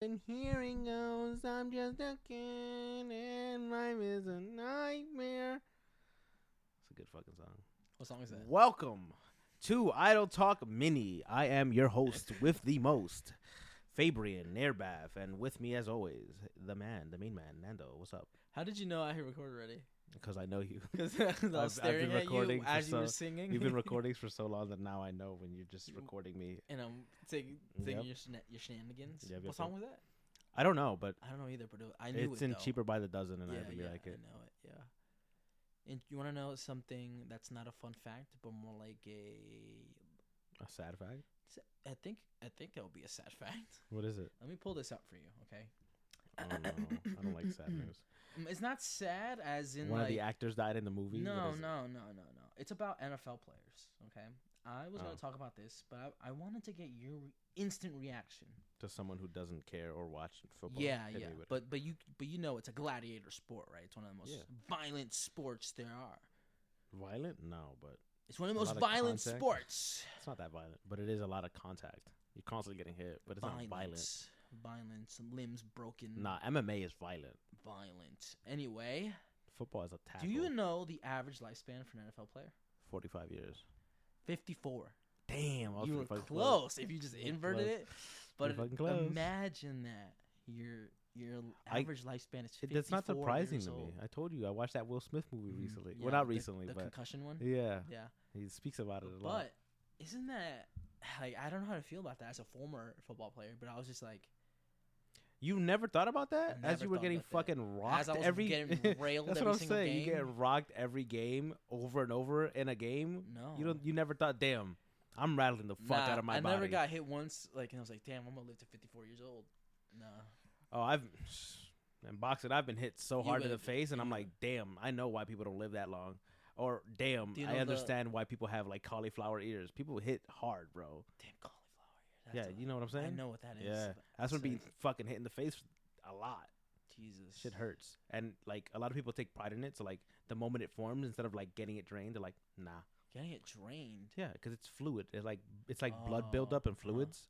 And here he goes, I'm just a kid, and life is a nightmare. It's a good fucking song. What song is that? Welcome to Idle Talk Mini. I am your host with the most, Fabrian Nairbath, and with me as always, the main man, Nando. What's up? How did you know I hit record already? Because I know you. Because I was staring at you as you were singing. You've been recording for so long that now I know when you're just recording me. And I'm taking Yep. your shenanigans. Yep, What song was that? I don't know, but I don't know either, but I knew it's it in though. Cheaper by the Dozen, and Yeah, I really yeah, like it. I know it. Yeah. And you want to know something that's not a fun fact, but more like A sad fact? I think that would be a sad fact. What is it? Let me pull this up for you, okay? Oh no, I don't like sad news. It's not sad as in One like of the actors died in the movie. No. It's about NFL players. Okay, I was gonna talk about this, but I wanted to get your instant reaction. To someone who doesn't care or watch football. Yeah, yeah. But you know it's a gladiator sport, right? It's one of the most violent sports there are. Violent? No, but It's one of the most violent sports. it's not that violent, but it is a lot of contact. You're constantly getting hit, but it's not violent. Violence, limbs broken. Nah, MMA is violent. Violent. Anyway, Football is a tackle. do you know the average lifespan for an NFL player? 45 years. 54. Damn, You were close if you just inverted it. But imagine that your average lifespan is 54 That's not surprising years to old. me. I told you I watched that Will Smith movie recently. Well, not recently, the but concussion one. yeah, Yeah, he speaks about it a lot. but isn't that like I don't know how to feel about that as a former football player, but I was just like, You never thought about that I as never you were thought getting about that. fucking rocked as I was every. getting railed That's every what I'm single saying. game. You get rocked every game over and over in a game. No, You never thought, damn, I'm rattling the fuck out of my body. I never got hit once. Like, and I was like, damn, I'm gonna live to 54 years old. No. Oh, in boxing, I've been hit so hard in the would- face, and you I'm would. like, damn, I know why people don't live that long. Or damn, Do you I know understand why people have like cauliflower ears. People hit hard, bro. Damn cauliflower. Yeah, you know what I'm saying? I know what that is. Yeah, but that's when it's being like, fucking hit in the face a lot. Jesus. Shit hurts, and like a lot of people take pride in it. So like the moment it forms, instead of like getting it drained, they're like, nah. Getting it drained. Yeah, because it's fluid. It's like blood buildup and fluids,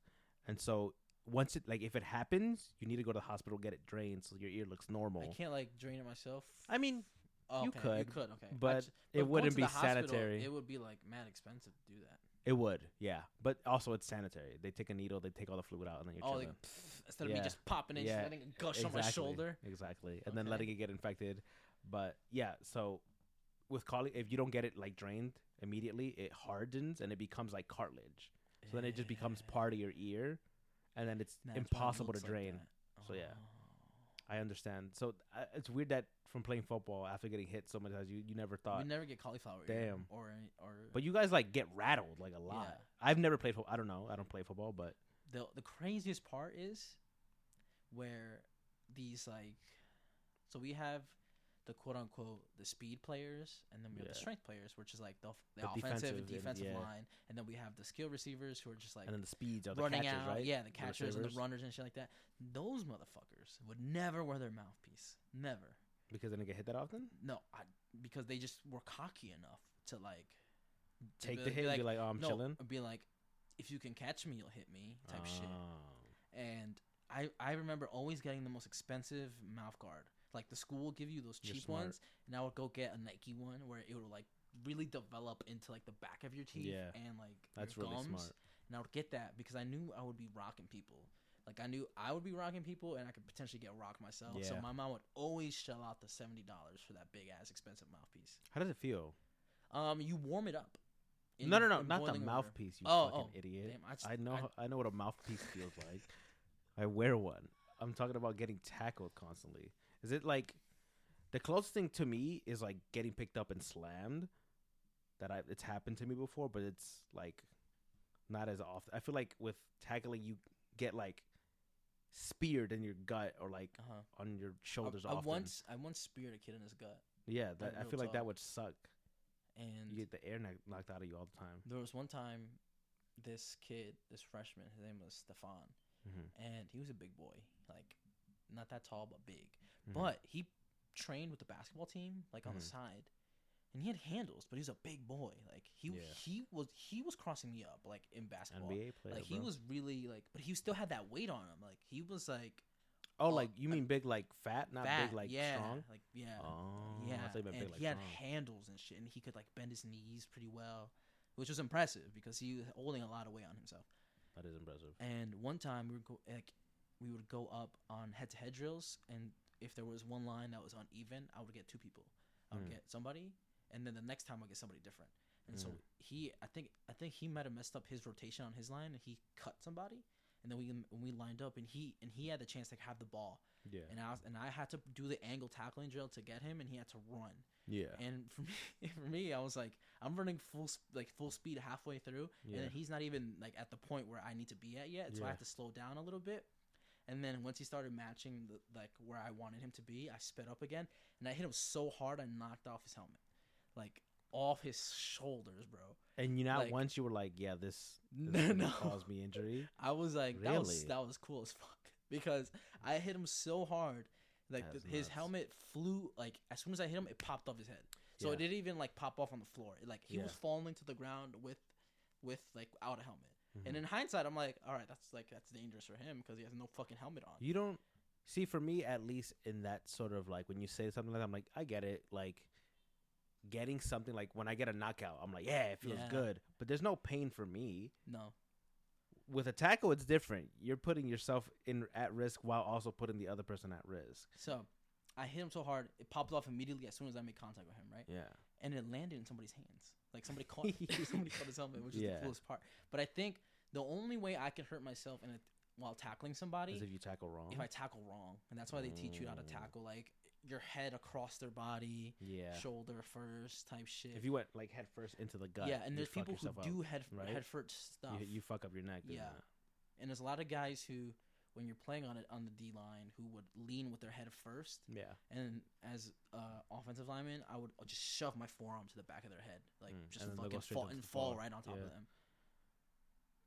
and so once it if it happens, you need to go to the hospital, get it drained, so your ear looks normal. I can't like drain it myself. I mean, Oh, you okay, could, okay, but it going wouldn't to be the hospital, sanitary. It would be like mad expensive to do that. It would, yeah, but also it's sanitary. They take a needle, they take all the fluid out, and then you're chilling. Instead of me just popping it, just letting it gush on my shoulder. Exactly, and then letting it get infected. But yeah, so with if you don't get it like drained immediately, it hardens and it becomes like cartilage. So then it just becomes part of your ear, and then it's That's why it impossible to looks like drain. that. So yeah, I understand. So it's weird that from playing football after getting hit so many times, you never thought. We never get cauliflower. Damn. Or. But you guys like get rattled like a lot. Yeah. I've never played football. I don't know. I don't play football, but The craziest part is where these so we have the quote unquote the speed players, and then we have the strength players, which is like the offensive and defensive line, and then we have the skill receivers who are just like and then the speeds are the running catchers, out, right? yeah, the catchers and the receivers. runners and shit like that. Those motherfuckers would never wear their mouthpiece, never. Because they didn't get hit that often. No, because they just were cocky enough to like Take the hit and be like, oh, I'm chilling. Be like, if you can catch me, you'll hit me type shit. Oh. And I remember always getting the most expensive mouth guard. Like the school will give you those cheap ones, and I would go get a Nike one where it would like really develop into like the back of your teeth and like that's your really gums. smart. And I would get that because I knew I would be rocking people. Like I knew I would be rocking people, and I could potentially get rocked myself. Yeah. So my mom would always shell out the $70 for that big ass expensive mouthpiece. How does it feel? You warm it up. No, not the boiling water. mouthpiece. You fucking idiot. Damn, I know what a mouthpiece feels like. I wear one. I'm talking about getting tackled constantly. Is it like the closest thing to me is like getting picked up and slammed? It's happened to me before, but it's like not as often. I feel like with tackling, you get like speared in your gut or like on your shoulders. I once speared a kid in his gut. Yeah, I feel like that would suck. And you get the air knocked out of you all the time. There was one time, this kid, this freshman, his name was Stefan, and he was a big boy, like not that tall but big. But he trained with the basketball team, like on the side, and he had handles, but he was a big boy. Like he was crossing me up like in basketball. NBA player, like he was really like, but he still had that weight on him. Like he was like. Oh, like you mean big like fat, not big like strong? Like yeah. Oh, Yeah. I thought you meant And big like he had strong. handles and shit, and he could like bend his knees pretty well, which was impressive because he was holding a lot of weight on himself. That is impressive. And one time we would go up on head-to-head drills, and if there was one line that was uneven, I would get two people. I would get somebody, and then the next time I'd get somebody different. And so I think he might have messed up his rotation on his line, and he cut somebody. And then we lined up, and he had the chance to have the ball. Yeah. And I had to do the angle tackling drill to get him, and he had to run. Yeah. And for me, I was like, I'm running full speed halfway through, and then he's not even like at the point where I need to be at yet. So I have to slow down a little bit. And then once he started matching like where I wanted him to be, I sped up again, and I hit him so hard I knocked off his helmet, like off his shoulders, bro. And once you were like, yeah, this caused me injury. I was like, really? that was cool as fuck because I hit him so hard, like his helmet flew. Like as soon as I hit him, it popped off his head. So it didn't even like pop off on the floor. Like he was falling to the ground with like without a helmet. Mm-hmm. And in hindsight, I'm like, all right, that's dangerous for him because he has no fucking helmet on. You don't see, for me at least, in that sort of like when you say something like that, I'm like, I get it. Like getting something like when I get a knockout, I'm like, yeah, it feels good. But there's no pain for me. No. With a tackle, it's different. You're putting yourself at risk while also putting the other person at risk. So I hit him so hard, it popped off immediately as soon as I made contact with him, right? Yeah. And it landed in somebody's hands. Like somebody caught his helmet, which is the coolest part. But I think the only way I can hurt myself while tackling somebody is if you tackle wrong. If I tackle wrong, and that's why they teach you how to tackle, like your head across their body, shoulder first type shit. If you went like head first into the gut, and there's people who do head first stuff. You fuck up your neck. And there's a lot of guys who, when you're playing on the D line, who would lean with their head first. Yeah. And as offensive lineman, I would just shove my forearm to the back of their head, like just fucking fall right on top of them.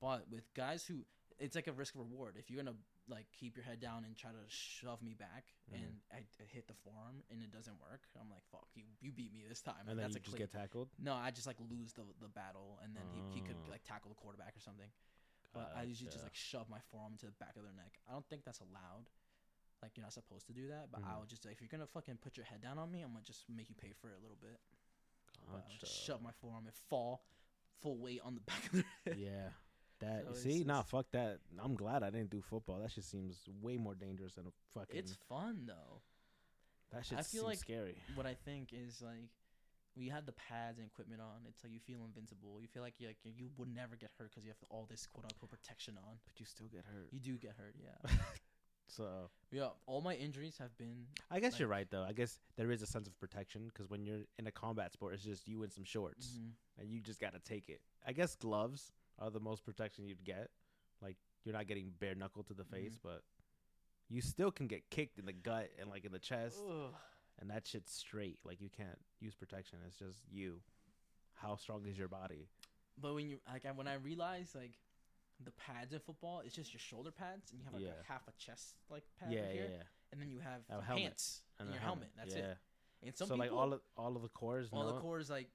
But with guys who, it's like a risk reward. If you're gonna like keep your head down and try to shove me back, and I hit the forearm and it doesn't work, I'm like, fuck, you beat me this time. And then you just get tackled? No, I just like lose the battle, and then he could like tackle the quarterback or something. But I usually just like shove my forearm to the back of their neck. I don't think that's allowed. Like you're not supposed to do that. But I would just if you're gonna fucking put your head down on me, I'm gonna just make you pay for it a little bit. But I would just shove my forearm and fall full weight on the back of their head. Yeah. That fuck that. I'm glad I didn't do football. That shit seems way more dangerous than a fucking. It's fun though. That shit seems like scary. What I think is like, when you have the pads and equipment on, it's like you feel invincible. You feel like you would never get hurt because you have all this quote unquote protection on. But you still get hurt. You do get hurt, yeah. So all my injuries have been. I guess you're right though. I guess there is a sense of protection because when you're in a combat sport, it's just you in some shorts, and you just gotta take it. I guess gloves are the most protection you'd get. Like you're not getting bare knuckle to the face, but you still can get kicked in the gut and like in the chest. Ugh. And that shit's straight. Like you can't use protection. It's just you. How strong is your body? But when when I realized like the pads in football, it's just your shoulder pads, and you have like a half a chest like pad here, and then you have pants and your helmet. That's it. And some people, like all of the cores, like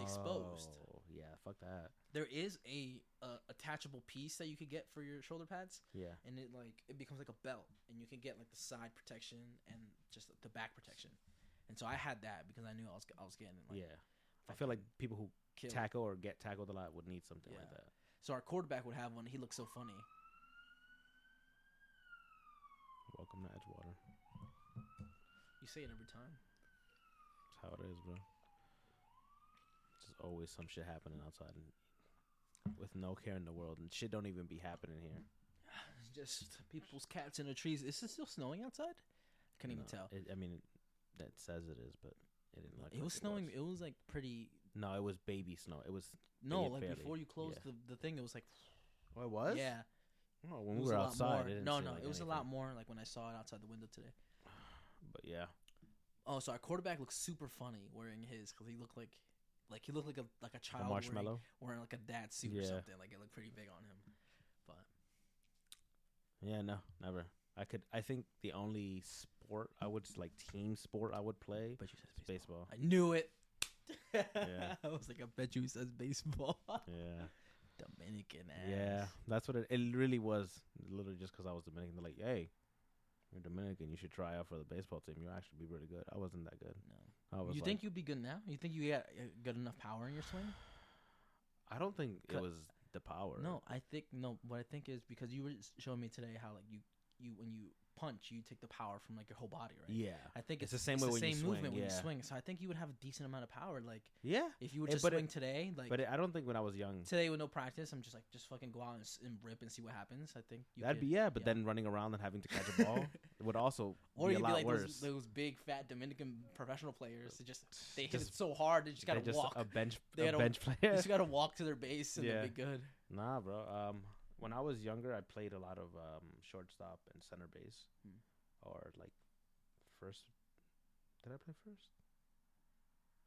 exposed. Yeah, fuck that. There is a attachable piece that you could get for your shoulder pads. Yeah. And it becomes like a belt, and you can get like the side protection and just the back protection. And so I had that because I knew I was getting like. Yeah. I feel like people who tackle or get tackled a lot would need something like that. So our quarterback would have one. He looked so funny. Welcome to Edgewater. You say it every time. That's how it is, bro. There's always some shit happening outside with no care in the world, and shit don't even be happening here. Just people's cats in the trees. Is it still snowing outside? I can't even tell. That says it is, but it didn't look. It was snowing. It was like pretty. No, it was baby snow. It was barely. Before you closed the thing, it was like. Oh, it was. Yeah. Oh, when we were outside, it was a lot more. Like when I saw it outside the window today. But yeah. Oh, so our quarterback looked super funny wearing his because he looked like a child marshmallow wearing like a dad suit or something. Like it looked pretty big on him. But yeah, no, never. I think the only sport I would like team sport I would play. But you said baseball. I knew it. Yeah. I was like, I bet you he says baseball. Yeah. Dominican ass. Yeah, that's what it really was. Literally just because I was Dominican. They're like, hey, you're Dominican. You should try out for the baseball team. You'll actually be really good. I wasn't that good. No. I was You like, think you'd be good now? You think you got good enough power in your swing? I don't think it was the power. No, I think no. What I think is because you were showing me today how like you when you punch, you take the power from like your whole body, right? Yeah, I think it's the same way when you swing. movement when you Yeah. swing. So I think you would have a decent amount of power. Like Yeah, if you would just swing today, like. but I don't think when I was young. Today with no practice, I'm just like just fucking go out and rip and see what happens. I think That'd be but then running around and having to catch a ball would also or be you'd a lot be like worse. those big fat Dominican professional players. They hit it so hard they just gotta walk. A bench They bench player. They just gotta walk to their base and they'll be good. Nah, bro. When I was younger, I played a lot of shortstop and center base, or like first. Did I play first?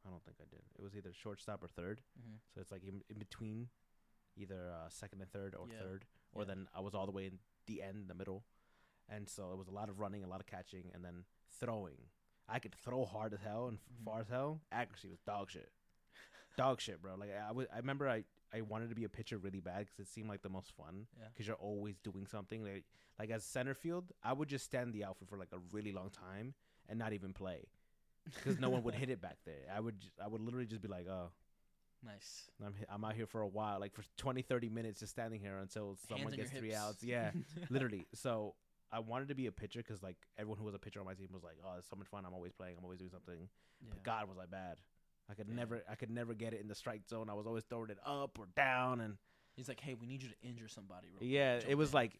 I don't think I did. It was either shortstop or third. So it's like in between, either second and third or third, or then I was all the way in the end, the middle, and so it was a lot of running, a lot of catching, and then throwing. I could throw hard as hell and far as hell. Accuracy was dog shit. Dog shit, bro. Like I remember I wanted to be a pitcher really bad because it seemed like the most fun. Because you're always doing something. Like as center field, I would just stand the outfield for like a really long time and not even play because no one would hit it back there. I would literally just be like, oh, nice. I'm out here for a while, like for 20, 30 minutes, just standing here until someone gets 3 outs. Yeah, literally. So I wanted to be a pitcher because like everyone who was a pitcher on my team was like, oh, it's so much fun. I'm always playing. I'm always doing something. Yeah. But God, was I bad. I could never get it in the strike zone. I was always throwing it up or down, and he's like, "Hey, we need you to injure somebody." Yeah, it was like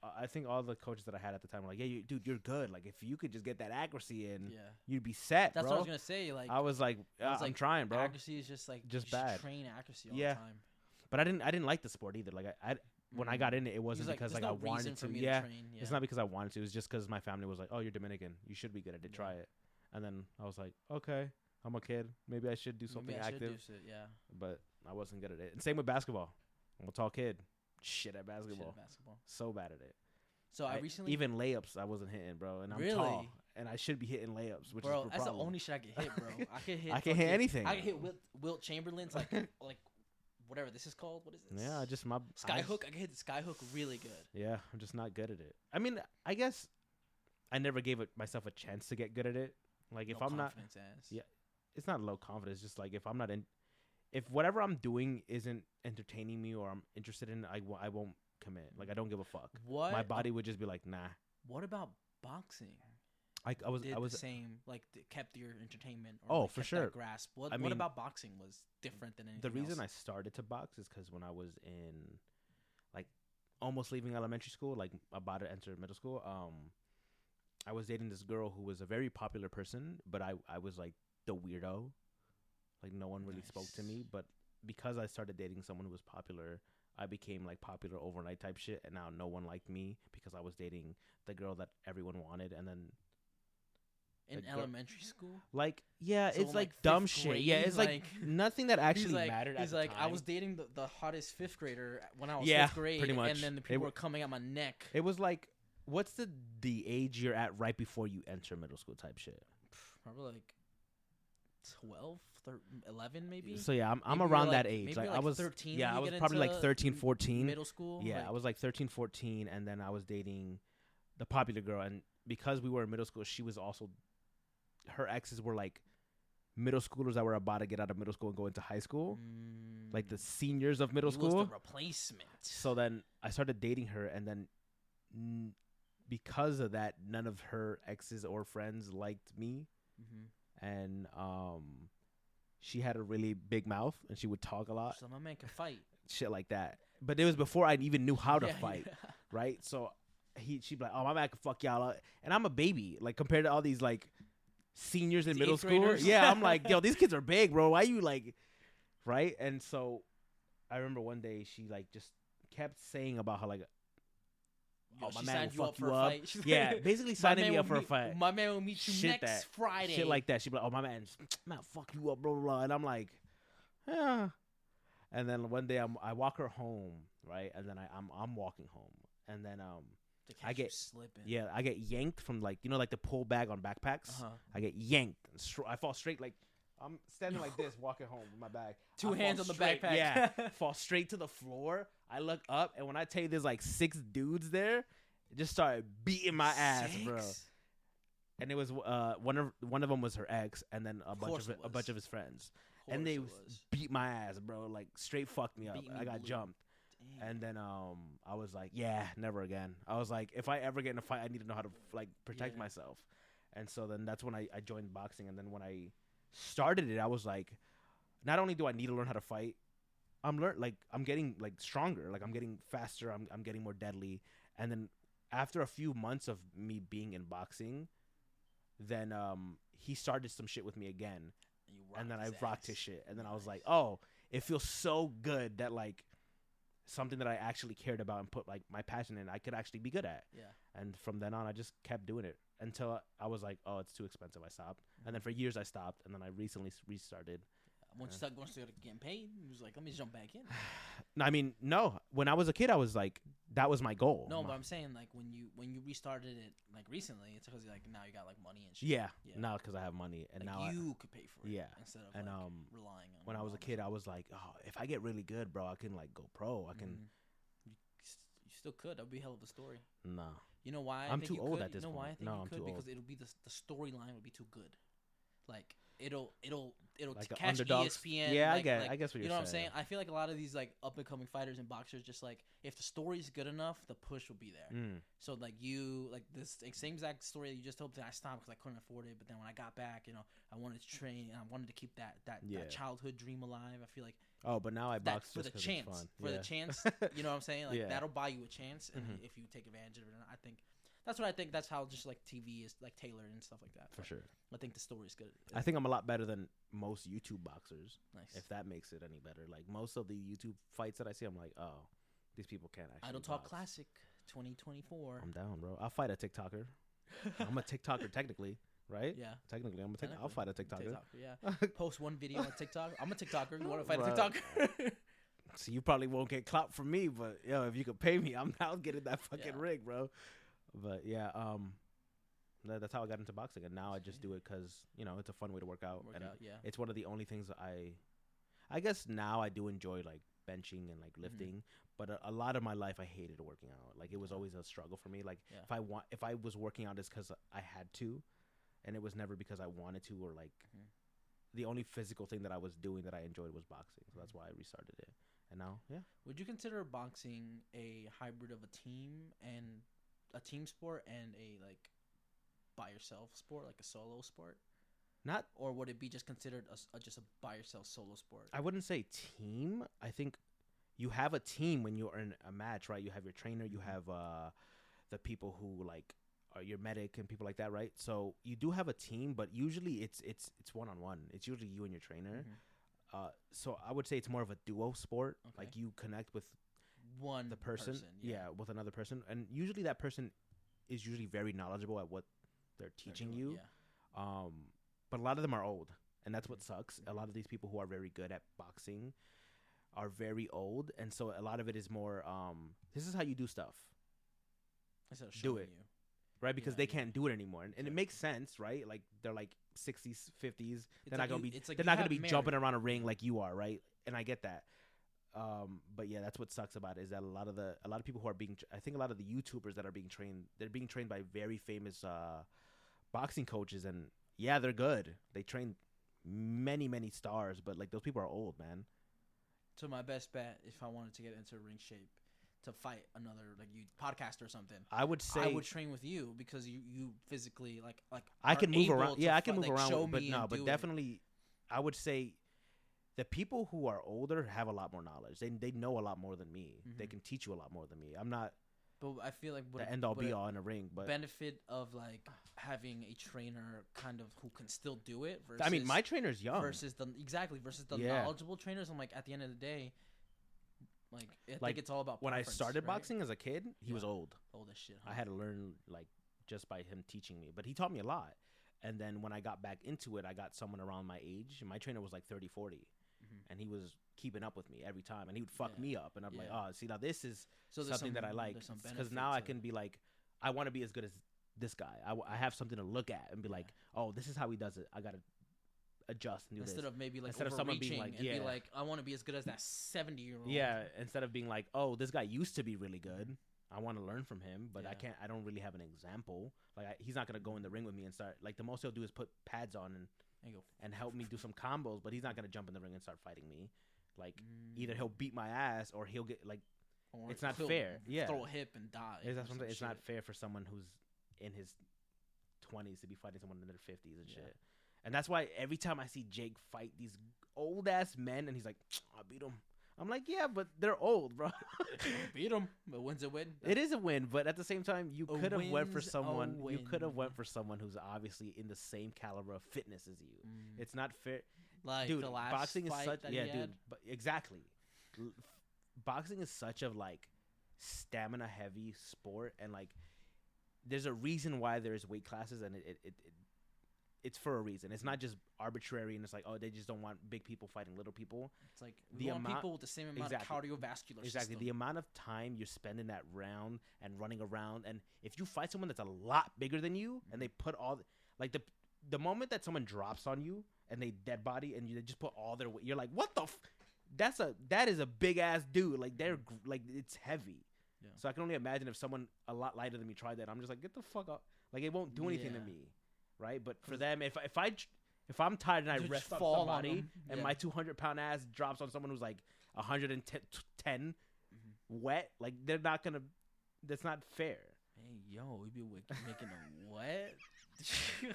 I think all the coaches that I had at the time were like, "Yeah, dude, you're good. Like if you could just get that accuracy in, you'd be set." That's bro. what I was gonna say. Like I was like, I'm trying, bro. Accuracy is just bad. Train accuracy all the time. But I didn't like the sport either. Like I when I got in it wasn't because like I wanted to. Yeah, it's not because I wanted to. It was just because my family was like, "Oh, you're Dominican. You should be good at it. Try it." And then I was like, "Okay." I'm a kid. Maybe I should do something active. But I wasn't good at it. And same with basketball. I'm a tall kid. Shit at basketball. So bad at it. So I recently even layups I wasn't hitting, bro. And I'm tall. And I should be hitting layups, which is the that's problem. the only shit I can hit, bro. I can hit anything. I can hit Wilt Chamberlain's like whatever this is called. What is this? Yeah, just my skyhook. I can hit the skyhook really good. Yeah, I'm just not good at it. I mean, I guess I never gave myself a chance to get good at it. Like if I'm not, yeah. It's not low confidence. It's just like if I'm not if whatever I'm doing isn't entertaining me or I'm interested in, I won't commit. Like I don't give a fuck. What? My body would just be like, nah. What about boxing? I was the same. Like kept your entertainment. Or for sure. That grasp. What about boxing was different than anything? The reason I started to box is because when I was in, like, almost leaving elementary school, like about to enter middle school, I was dating this girl who was a very popular person, but I was like the weirdo. Like no one really spoke to me, but because I started dating someone who was popular, I became like popular overnight type shit, and now no one liked me because I was dating the girl that everyone wanted. And then in elementary school, like it's like dumb shit. Grade, yeah, it's like nothing that actually mattered. He's like, time. I was dating the hottest fifth grader when I was fifth grade, pretty much. And then the people were coming at my neck. It was like, what's the age you're at right before you enter middle school type shit? Probably like 12, 11 maybe. So yeah, I'm around that age. Like I was 13. Yeah, I was probably like 13, 14. Middle school. Yeah, I was like 13, 14, and then I was dating the popular girl, and because we were in middle school, she was also, her exes were like middle schoolers that were about to get out of middle school and go into high school, like the seniors of middle school. Was the replacement. So then I started dating her, and then because of that, none of her exes or friends liked me. And she had a really big mouth, and she would talk a lot. So my man can fight. Shit like that. But it was before I even knew how to fight, right? So she'd be like, "Oh, my man can fuck y'all up," and I'm a baby, like compared to all these like seniors in middle school. Yeah, I'm like, yo, these kids are big, bro. Why you like, right? And so I remember one day she like just kept saying about how like, oh, my man will fuck you up. Yeah, basically signing me up for a fight. My man will meet you next Friday. Shit like that. She'd be like, oh, my man fuck you up, blah, blah, blah. And I'm like, yeah. And then one day I walk her home, right? And then I'm walking home. And then I get slipping. Yeah, I get yanked from like, you know, like the pull bag on backpacks. I get yanked. I fall straight like I'm standing like this, walking home with my bag. Two I hands fall on the straight- backpack. Yeah, fall straight to the floor. I look up, and when I tell you there's like 6 dudes there, it just started beating my ass, bro. And it was one of them was her ex, and then a bunch of his friends, and they beat my ass, bro. Like straight fucked me up. I got jumped. Damn. And then I was like, yeah, never again. I was like, if I ever get in a fight, I need to know how to like protect myself. And so then that's when I joined boxing. And then when I started it, I was like, not only do I need to learn how to fight, I'm getting like stronger. Like I'm getting faster. I'm getting more deadly. And then after a few months of me being in boxing, then he started some shit with me again. And then I rocked his shit. And then I was like, oh, it feels so good that like something that I actually cared about and put like my passion in, I could actually be good at. Yeah. And from then on, I just kept doing it until I was like, oh, it's too expensive. I stopped. And then for years I stopped. And then I recently restarted. Once you started getting paid, he was like, let me jump back in. I mean, no. When I was a kid, I was like, that was my goal. No, but I'm saying like when you restarted it like recently, it's because like now you got like money and shit. Yeah. Now because I have money and like now you could pay for it. Yeah. Instead of and relying on. When I was a kid, I was like, oh, if I get really good, bro, I can like go pro. I can. You still could. That would be a hell of a story. No. You know why? I'm too old at this point. You know why I think you could? I'm too because old. it'll be the storyline would be too good. Like it'll like catch underdogs. ESPN. Yeah, like, I guess what you're saying. You know what I'm saying? I feel like a lot of these like up and coming fighters and boxers just like if the story's good enough, the push will be there. So like you like this same exact story that you just told me, I stopped because I couldn't afford it. But then when I got back, you know, I wanted to train and I wanted to keep that childhood dream alive. I feel like but now I box for the chance. It's fun. For the chance, you know what I'm saying? Like that'll buy you a chance, and if you take advantage of it, I think. That's what I think. That's how just like TV is like tailored and stuff like that. For sure. I think the story is good. I think I'm a lot better than most YouTube boxers. Nice. If that makes it any better. Like most of the YouTube fights that I see, I'm like, oh, these people can't actually. I don't talk classic 2024. I'm down, bro. I'll fight a TikToker. I'm a TikToker technically, right? Yeah. Technically, I'll fight a TikToker. Yeah. Post one video on TikTok. I'm a TikToker. You want to fight a TikToker? So you probably won't get clout from me, but yo, if you could pay me, I'm down getting that fucking rig, bro. But yeah, that's how I got into boxing, and now I just do it because you know it's a fun way to work out, it's one of the only things that I guess now I do enjoy like benching and like lifting, but a lot of my life I hated working out. Like it was always a struggle for me. Like if I was working out, it's because I had to, and it was never because I wanted to or like the only physical thing that I was doing that I enjoyed was boxing. So that's why I restarted it, and now Would you consider boxing a hybrid of a team sport and a like by yourself sport, like a solo sport? Not, or would it be just considered just a by yourself solo sport? I wouldn't say team. I think you have a team when you're in a match, right? You have your trainer, you have the people who like are your medic and people like that, right? So you do have a team, but usually it's one-on-one. It's usually you and your trainer. So I would say it's more of a duo sport. Okay. Like you connect with the person, with another person, and usually that person is usually very knowledgeable at what they're teaching you. But a lot of them are old, and that's what sucks. A lot of these people who are very good at boxing are very old, and so a lot of it is more this is how you do stuff. Do it, right? Because they can't do it anymore, and it makes sense, right? Like they're like 60s, 50s. They're not gonna be jumping around a ring like you are, right? And I get that. But yeah, that's what sucks about it, is that a lot of people who are I think a lot of the YouTubers that are being trained, they're being trained by very famous boxing coaches, and yeah, they're good. They train many stars, but like those people are old, man. So my best bet, if I wanted to get into ring shape to fight another like you podcast or something, I would say I would train with you because you physically like I can move around. Yeah, I can move around, but definitely I would say the people who are older have a lot more knowledge. They know a lot more than me. They can teach you a lot more than me. I'm not. But I feel like the end all be all in a ring. But benefit of like having a trainer kind of who can still do it. Versus, I mean, my trainer's young. Versus the knowledgeable trainers. I'm like, at the end of the day, like I think it's all about. When I started boxing as a kid, he was old. Old as shit. Huh? I had to learn like just by him teaching me, but he taught me a lot. And then when I got back into it, I got someone around my age. My trainer was like 30, 40. And he was keeping up with me every time, and he would fuck me up, and I'm like, oh, see, now this is something that I like, because now I can be like, I want to be as good as this guy. I have something to look at and be like, oh, this is how he does it. I gotta adjust and do Instead this. of maybe like Instead of someone being overreaching like, and yeah. be like, I want to be as good as that 70-year-old. Yeah, instead of being like, oh, this guy used to be really good. I want to learn from him, but Yeah. I don't really have an example. Like, he's not gonna go in the ring with me and start. Like, the most he'll do is put pads on And go, and help me do some combos, but he's not gonna jump in the ring and start fighting me. Like, either he'll beat my ass or he'll get like. or It's not he'll fair. Yeah. Throw a hip and die. It's, or that's what I'm some saying. It's not shit. fair for someone who's in his 20s to be fighting someone in their 50s and Yeah. shit. And that's why every time I see Jake fight these old ass men, and he's like, I beat him. I'm like, yeah, but they're old, bro. Beat him, but wins a win. It is a win, but at the same time, you A could have went for win's a someone. You could have win. went for someone who's obviously in the same caliber of fitness as you. Mm. It's not fair, Like dude. the last Boxing is fight such, that yeah, he dude. had. But exactly, boxing is such a like stamina heavy sport, and like there's a reason why there's weight classes, and it's for a reason. It's not just arbitrary, and it's like, oh, they just don't want big people fighting little people. It's like The we want amount- people with the same amount Exactly. of cardiovascular Exactly. system. The amount of time you spend in that round and running around, and if you fight someone that's a lot bigger than you, and they put all like the moment that someone drops on you and they dead body and they just put all their weight, you're like, what the? That is a big ass dude. Like like it's heavy. Yeah. So I can only imagine if someone a lot lighter than me tried that. I'm just like, get the fuck up. Like it won't do anything to Yeah. me, right? But for them, if I'm tired and I You rest up fall on somebody them. and Yeah. my 200-pound ass drops on someone who's like 110 wet, like they're not gonna. That's not fair. Hey, yo, we be making them wet.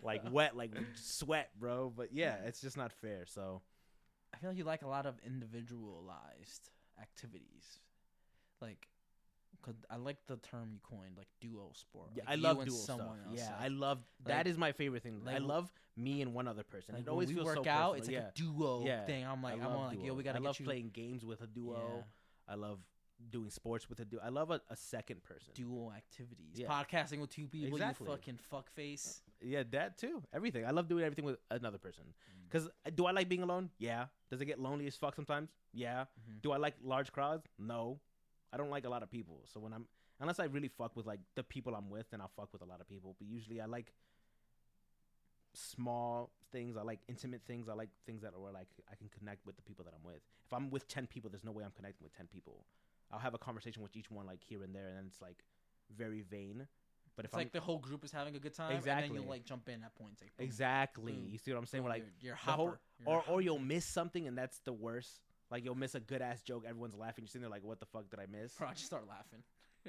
Like wet, like sweat, bro. But yeah, it's just not fair. So I feel like you like a lot of individualized activities, like, cause I like the term you coined, like duo sport. yeah, like I you love and dual stuff. someone else, Yeah, like- I love like- that. Is my favorite thing. like I w- love me and one other person. Like It when always we feels work so out, personal. it's like Yeah. a duo Yeah. thing. I'm like, I I'm love like, yo, duo. we gotta I get love you playing games with a duo. Yeah. I love doing sports with a duo. I love a second person. dual activities. Yeah. Podcasting with two people, Exactly. you fucking fuckface. Yeah, that too. Everything. I love doing everything with another person. Mm. Because do I like being alone? Yeah. Does it get lonely as fuck sometimes? Yeah. Mhm. Do I like large crowds? No. I don't like a lot of people. So unless I really fuck with like the people I'm with, then I'll fuck with a lot of people. But usually I like small things. I like intimate things. I like things that are like I can connect with the people that I'm with. If I'm with 10 people, there's no way I'm connecting with 10 people. I'll have a conversation with each one like here and there, and then it's like very vain. But It's if I'm like the whole group is having a good time, and Exactly. then you'll like jump in at points. Like, boom, exactly, boom, you see what I'm saying? boom, We're like you're the hopper. whole, You're a or you'll hopper. miss something, and that's the worst. Like you'll miss a good ass joke, everyone's laughing. You're sitting there like, what the fuck did I miss? Bro, I just start laughing.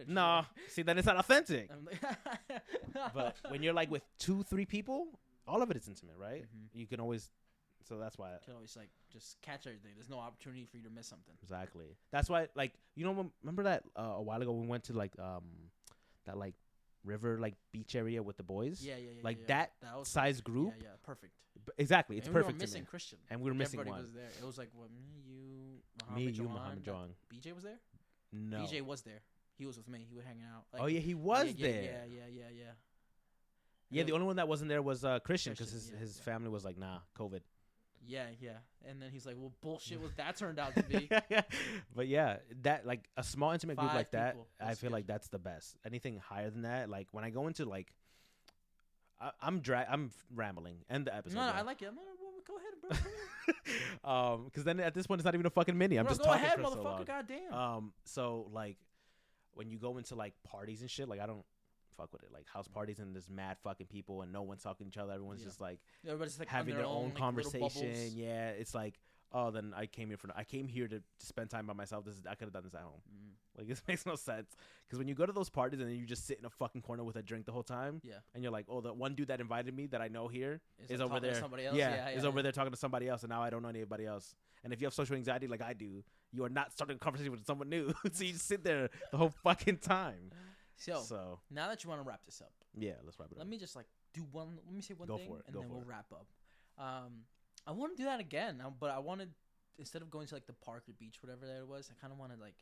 No, see, then it's not authentic. I'm like But when you're like with 2-3 people, all of it is intimate, right? Mhm. You can always, so that's why. you can always like just catch everything. There's no opportunity for you to miss something. Exactly. That's why, like, you know, remember that a while ago we went to like that like river like beach area with the boys. Yeah. Like yeah. that was size group. Yeah, perfect. Exactly, it's And perfect We were to missing me. Christian, And we were missing Everybody one. was there. It was like what Me, you, Johan, Muhammad Jong. BJ was there. No. BJ was there. He was with me. He was hanging out. Like, Oh yeah, he was yeah, there. Yeah. Yeah, the only one that wasn't there was Christian because Christian, his yeah. family was like, nah, COVID. Yeah. And then he's like, "Well, bullshit. What that turned out to be." But yeah, that like a small intimate group 5 like that, people. I That's feel good. like that's the best. Anything higher than that, like when I go into like, I'm rambling. End the episode. No, bro. I like it. Go ahead, bro. Because then at this point it's not even a fucking mini. I'm Bro, just go talking ahead, for so motherfucker. long. Goddamn. So like when you go into like parties and shit, like I don't fuck with it. Like house parties and there's mad fucking people and no one's talking to each other. Everyone's Yeah. just like Everybody's like having on their own like, little conversation. bubbles. Yeah, it's like, oh, then I came here to spend time by myself. I could have done this at home. Mm. Like this makes no sense. Because when you go to those parties and then you just sit in a fucking corner with a drink the whole time, Yeah. and you're like, oh, the one dude that invited me that I know here Is is like over talking to there. somebody else? Yeah, is yeah. over there talking to somebody else, and now I don't know anybody else. And if you have social anxiety like I do, you are not starting a conversation with someone new. So you just sit there the whole fucking time. So now that you want to wrap this up, yeah, let's wrap it up. let me just like do one. Let me say one Go thing, for it, and go then for we'll it. wrap up. I want to do that again, but I wanted, instead of going to like the park or beach, whatever that it was, I kind of wanted like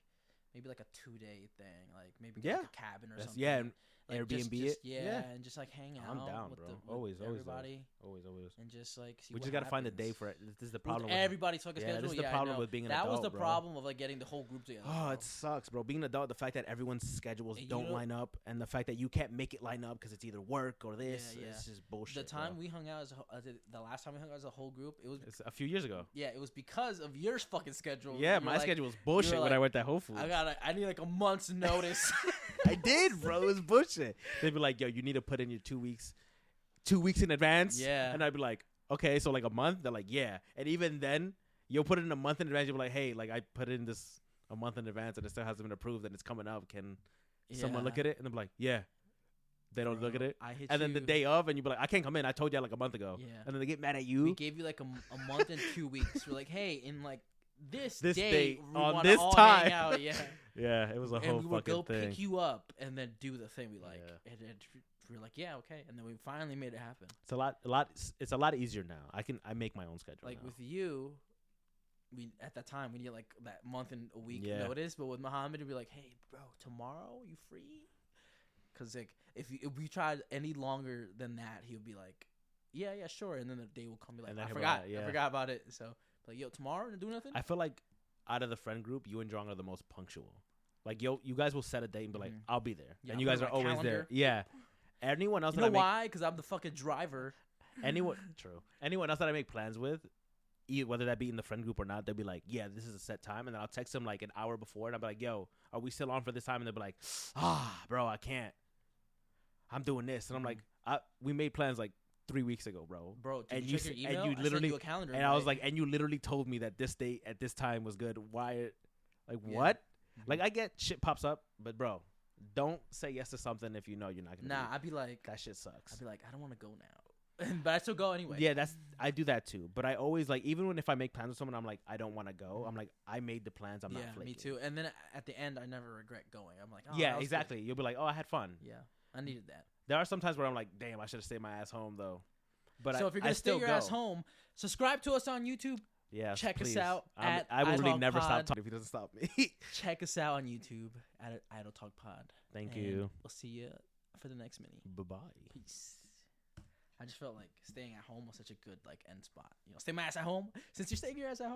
maybe like a 2-day thing, like maybe get, like, Yeah. a cabin or That's- something. yeah, and like, Airbnb just, it. yeah, and just like hang out. I'm down, with bro. the, with Always. everybody, Always. and just like see We what just gotta find a day happens. for it. This is the With problem. everybody's fucking schedule. This is the I problem know. with being an that adult. was the bro. problem of like getting the whole group together. Oh, bro. it sucks, bro. Being an adult, the fact that everyone's schedules And you don't know- line up, and the fact that you can't make it line up because it's either work or this, Yeah, yeah. it's just bullshit. The time bro. we hung out the last time we hung out as a whole group, it was It's a few years ago. it was because of your fucking schedule. Yeah, You were my like, schedule was bullshit when like, I went to Whole Foods. I need like a month's notice. I did, bro. It was bullshit. They'd be like, "Yo, you need to put in your 2 weeks, 2 weeks in advance." Yeah. and I'd be like, "Okay, so like a month." They're like, "Yeah," and even then, you'll put it in a month in advance. You'll be like, "Hey, like I put in this a month in advance, and it still hasn't been approved, and it's coming up. Can someone look at it?" And they're like, "Yeah." They don't look at it. I hit And then the you- day of, and you be like, "I can't come in. I told you like a month ago." Yeah. And then they get mad at we you. gave you like a month and 2 weeks. We're like, hey, in like this This day, date, we on wanna this all time. hang out. Yeah. Yeah, it was a And whole we would fucking go thing. pick you up and then do the thing we like. Yeah. And we were like, yeah, okay. And then we finally made it happen. It's a lot. It's a lot easier now. I make my own schedule. Like now. with you, we at that time we need like that month and a week Yeah. notice. But with Muhammad, it'd be like, hey, bro, tomorrow you free? Because like if we tried any longer than that, he would be like, yeah, sure. And then the day will come, be like, And then I he'll be forgot, like, yeah. I forgot about it. So like, yo, tomorrow to do nothing. I feel like out of the friend group, you and Jong are the most punctual. Like, you guys will set a date and be like, Mhm. "I'll be there," Yeah, and you I'll guys put are it on my always there. calendar. Yeah. Anyone else You that know I make, why? Because I'm the fucking driver. True. Anyone else that I make plans with, whether that be in the friend group or not, they'll be like, "Yeah, this is a set time," and then I'll text them like an hour before, and I'll be like, "Yo, are we still on for this time?" And they'll be like, bro, I can't. I'm doing this," and I'm like, "We made plans like 3 weeks ago, bro." Bro, did And you you check s- your and email? you I sent literally- you a calendar. And I was invite. like, "And you literally told me that this date at this time was good. Why? Like, Yeah. what?" Mhm. Like, I get shit pops up, but bro, don't say yes to something if you know you're not gonna. nah, do it. I'd be like, That shit sucks. I don't want to go now, but I still go anyway. Yeah, I do that too. But I always like, even if I make plans with someone, I'm like, I don't want to go. I'm like, I made the plans. I'm not yeah, flaking. me too. And then at the end, I never regret going. I'm like, oh, Yeah, that was exactly. good. You'll be like, oh, I had fun. Yeah, I needed that. There are some times where I'm like, damn, I should have stayed my ass home though. But So if you're gonna I stay still your go. ass home, subscribe to us on YouTube. Yeah, check us please. out at I will really iTalk never stop Pod. talking if he doesn't stop me. Check us out on YouTube at Idle Talk Pod. Thank And you. We'll see you for the next mini. Bye bye. Peace. I just felt like staying at home was such a good like end spot. You know, stay my ass at home. Since you're staying your ass at home.